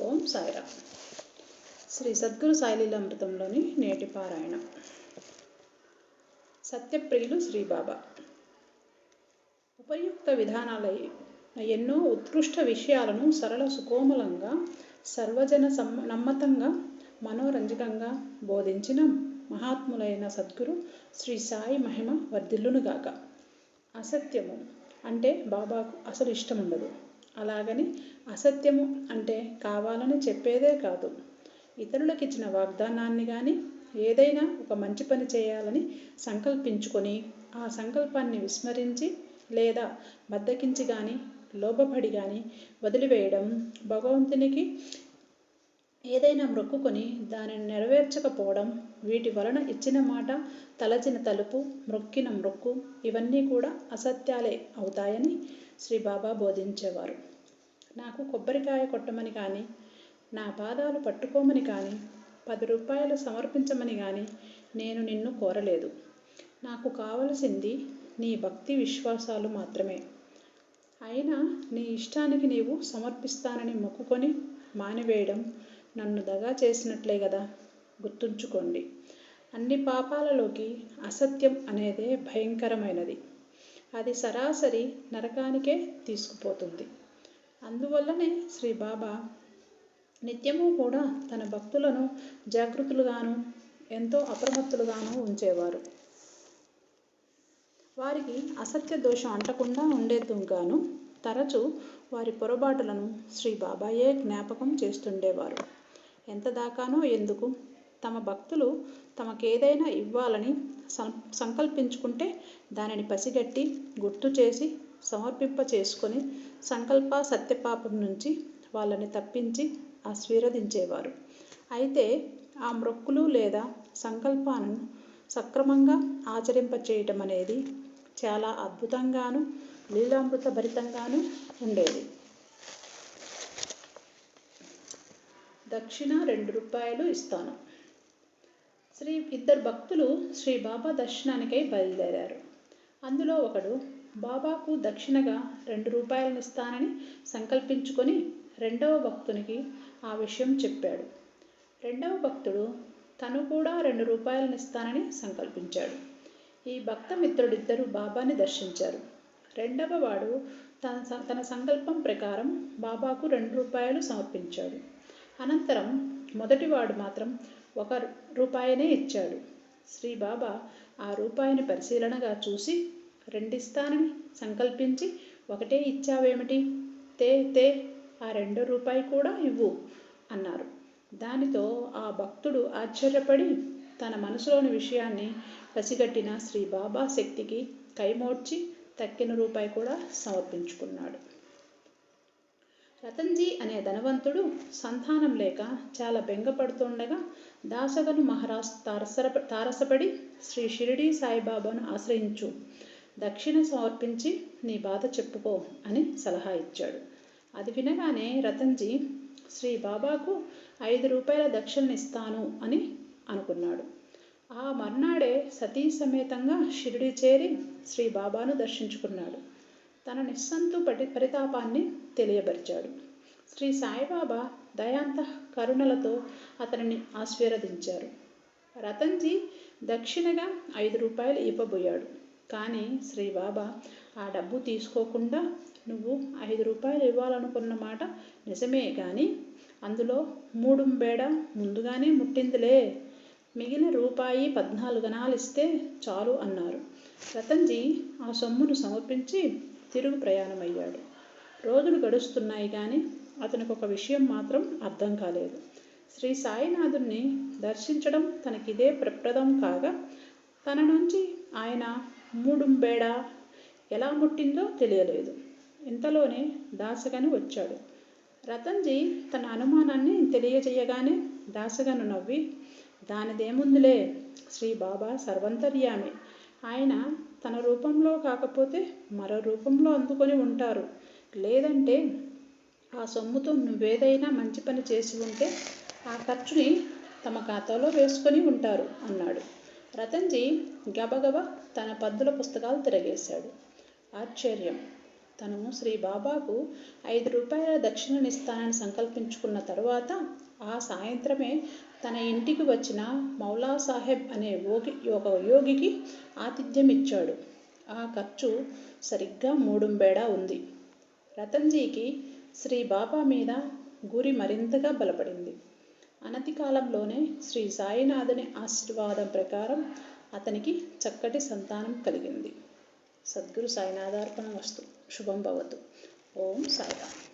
ఓం సాయిరామ్. శ్రీ సద్గురు సాయిలీలామృతంలోని నేటి పారాయణం. సత్యప్రియులు శ్రీబాబా. ఉపయుక్త విధానాలై ఎన్నో ఉత్కృష్ట విషయాలను సరళ సుకోమలంగా సర్వజన నమ్మతంగా మనోరంజకంగా బోధించిన మహాత్ములైన సద్గురు శ్రీ సాయి మహిమ వర్ధిల్లునుగాక. అసత్యము అంటే బాబాకు అసలు ఇష్టం ఉండదు. అలాగని అసత్యము అంటే కావాలని చెప్పేదే కాదు. ఇతరులకు ఇచ్చిన వాగ్దానాన్ని కానీ ఏదైనా ఒక మంచి పని చేయాలని సంకల్పించుకొని ఆ సంకల్పాన్ని విస్మరించి లేదా బద్దకించి కానీ లోబపడి కానీ వదిలివేయడం, భగవంతునికి ఏదైనా మొక్కుకొని దానిని నెరవేర్చకపోవడం, వీటి వలన ఇచ్చిన మాట, తలచిన తలుపు, మొక్కిన మొక్కు ఇవన్నీ కూడా అసత్యాలే అవుతాయని శ్రీ బాబా బోధించేవారు. నాకు కొబ్బరికాయ కొట్టమని కానీ, నా పాదాలు పట్టుకోమని కానీ, 10 రూపాయలు సమర్పించమని కానీ నేను నిన్ను కోరలేదు. నాకు కావలసింది నీ భక్తి విశ్వాసాలు మాత్రమే. అయినా నీ ఇష్టానికి నీవు సమర్పిస్తానని మొక్కుకొని మానివేయడం నన్ను దగా చేసినట్లే కదా. గుర్తుంచుకోండి, అన్ని పాపాలలోకి అసత్యం అనేదే భయంకరమైనది. అది సరాసరి నరకానికే తీసుకుపోతుంది. అందువల్లనే శ్రీ బాబా నిత్యము కూడా తన భక్తులను జాగృతులుగాను ఎంతో అప్రమత్తులుగాను ఉంచేవారు. వారికి అసత్య దోషం అంటకుండా ఉండేందుకుగాను తరచూ వారి పొరపాటులను శ్రీ బాబాయే జ్ఞాపకం చేస్తుండేవారు. ఎంత దాకానో ఎందుకు, తమ భక్తులు తమకేదైనా ఇవ్వాలని సంకల్పించుకుంటే దానిని పసిగట్టి గుర్తు చేసి సమర్పింప చేసుకొని సంకల్ప సత్యపాపం నుంచి వాళ్ళని తప్పించి ఆశీర్వదించేవారు. అయితే ఆ మొక్కులు లేదా సంకల్పాలను సక్రమంగా ఆచరింపచేయటం అనేది చాలా అద్భుతంగాను లీలామృత భరితంగాను ఉండేది. దక్షిణ 2 రూపాయలు ఇస్తాను. ఇద్దరు భక్తులు శ్రీ బాబా దర్శనానికై బయలుదేరారు. అందులో ఒకడు బాబాకు దక్షిణగా 2 రూపాయలను ఇస్తానని సంకల్పించుకొని రెండవ భక్తునికి ఆ విషయం చెప్పాడు. రెండవ భక్తుడు తను కూడా 2 రూపాయలను ఇస్తానని సంకల్పించాడు. ఈ భక్త మిత్రుడిద్దరూ బాబాని దర్శించారు. రెండవ వాడు తన సంకల్పం ప్రకారం బాబాకు 2 రూపాయలు సమర్పించాడు. అనంతరం మొదటివాడు మాత్రం 1 రూపాయనే ఇచ్చాడు. శ్రీ బాబా ఆ రూపాయిని పరిశీలనగా చూసి 2 ఇస్తానని సంకల్పించి 1 ఇచ్చావేమిటి, తే ఆ 2 రూపాయి కూడా ఇవ్వు అన్నారు. దానితో ఆ భక్తుడు ఆశ్చర్యపడి తన మనసులోని విషయాన్ని పసిగట్టిన శ్రీ బాబా శక్తికి కైమోడ్చి తక్కిన రూపాయి కూడా సమర్పించుకున్నాడు. రతన్జీ అనే ధనవంతుడు సంతానం లేక చాలా బెంగపడుతుండగా దాసగను మహారాజ్ తారసపడి శ్రీ షిరిడీ సాయిబాబాను ఆశ్రయించు, దక్షిణ సమర్పించి నీ బాధ చెప్పుకో అని సలహా ఇచ్చాడు. అది వినగానే రతన్జీ శ్రీ బాబాకు 5 రూపాయల దక్షిణనిస్తాను అని అనుకున్నాడు. ఆ మర్నాడే సతీ సమేతంగా షిరిడి చేరి శ్రీ బాబాను దర్శించుకున్నాడు. తన నిస్సంతు పరితాపాన్ని తెలియబరిచాడు. శ్రీ సాయిబాబా దయాంత కరుణలతో అతనిని ఆశీర్వదించారు. రతన్జీ దక్షిణగా 5 రూపాయలు ఇవ్వబోయాడు. కానీ శ్రీ బాబా ఆ డబ్బు తీసుకోకుండా, నువ్వు 5 రూపాయలు ఇవ్వాలనుకున్న మాట నిజమే కానీ అందులో 3 బేడ ముందుగానే ముట్టిందిలే, మిగిలిన రూపాయి 14 గణాలు ఇస్తే చాలు అన్నారు. రతన్జీ ఆ సొమ్మును సమర్పించి తిరుగు ప్రయాణమయ్యాడు. రోజులు గడుస్తున్నాయి కానీ అతనికి ఒక విషయం మాత్రం అర్థం కాలేదు. శ్రీ సాయినాథుణ్ణి దర్శించడం తనకిదే ప్రప్రదం కాగా తన నుంచి ఆయన 3 బేడ ఎలా ముట్టిందో తెలియలేదు. ఇంతలోనే దాసగను వచ్చాడు. రతన్జీ తన అనుమానాన్ని తెలియజేయగానే దాసగను నవ్వి, దానిదేముందిలే, శ్రీ బాబా సర్వంతర్యామి, ఆయన తన రూపంలో కాకపోతే మరో రూపంలో అందుకొని ఉంటారు, లేదంటే ఆ సొమ్ముతో నువ్వేదైనా మంచి పని చేసి ఉంటే ఆ ఖర్చుని తమ ఖాతాలో వేసుకొని ఉంటారు అన్నాడు. రతన్జీ గబగబా తన పద్దుల పుస్తకాలు తిరగేశాడు. ఆశ్చర్యం, తను శ్రీ బాబాకు 5 రూపాయల దక్షిణనిస్తానని సంకల్పించుకున్న తరువాత ఆ సాయంత్రమే తన ఇంటికి వచ్చిన మౌలా సాహెబ్ అనే ఒక యోగికి ఆతిథ్యం ఇచ్చాడు. ఆ ఖర్చు సరిగ్గా 3 ఉంది. రతన్జీకి శ్రీ బాబా మీద గురి మరింతగా బలపడింది. అనతి కాలంలోనే శ్రీ సాయినాథుని ఆశీర్వాదం ప్రకారం అతనికి చక్కటి సంతానం కలిగింది. సద్గురు సాయినాథార్పణమస్తు. శుభం భవతు. ఓం సాయిరామ్.